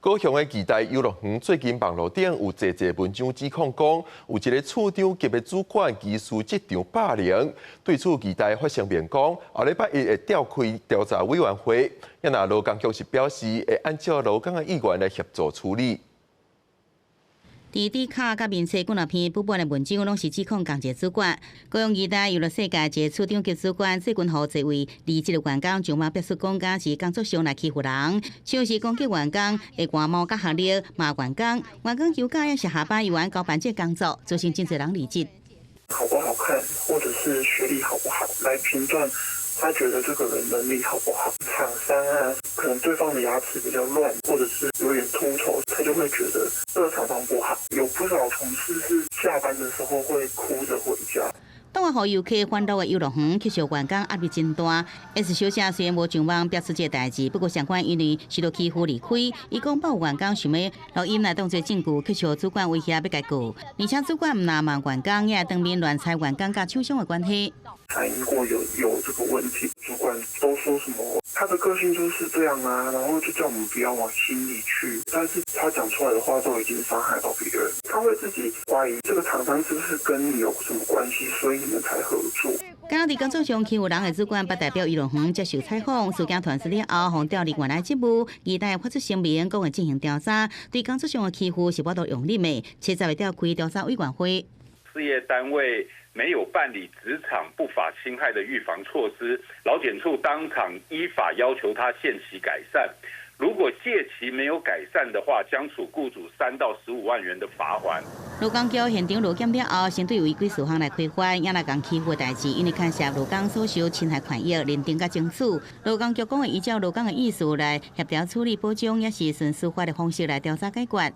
高雄的期待游乐园最近网络顶有侪文章指控讲，有一个处长级的主管疑似职场霸凌。对此，期待发声明讲，后礼拜一会召开调查委员会，也那劳工局是表示会按照劳工的意愿来协助处理。 伫D卡甲面册几若篇部分的文章，拢是指控同一个主管。高雄期待游乐世界一个处长级主管，最近互一位离职的员工上网表示讲，假是工作上来欺负人，像是攻击员工、会寒毛甲学历、骂员工，员工休假也是下班以外搞办这工作，造成真侪人离职。好不好看，或者是学历好不好，来评断他觉得这个人能力好不好。厂商啊，可能对方的牙齿比较乱，或者是有点秃头，他就会觉得这个厂商不好。有不少同事是下班的时候会哭着回家。 当下予游客欢乐的游乐园，其实员工压力真大。S 小姐虽然无上网表示这代志，不过相关因为受到欺负离开，伊讲报员工想要录音来当作证据，去求主管威胁要解雇，而且主管唔拿骂员工，也当面乱猜员工甲厂商的关系。反映过有这个问题，主管都说什么他的个性就是这样啊，然后就叫我们不要往心里去。但是他讲出来的话都已经伤害到别人，他会自己怀疑这个厂商是不是跟你有什么关系，所以你们才合作。刚刚伫工作上欺负人的主管，不代表游乐园接受采访，事件传出了后，互调离原来职务，期待发出声明，讲会进行调查。对工作上的欺负是我都用力的，70会调开调查委员会。事业单位没有办理职场不法侵害的预防措施，劳检处当场依法要求他限期改善。如果届期没有改善的话，将处雇主3到15万元的罚款。劳工局现场劳检了后，先对违规事项来开发，也来讲欺负的代志，因为牵涉劳工所受侵害权益认定甲争取。劳工局讲会依照劳工的意思来协调处理补偿，也是顺司法的方式来调查解决。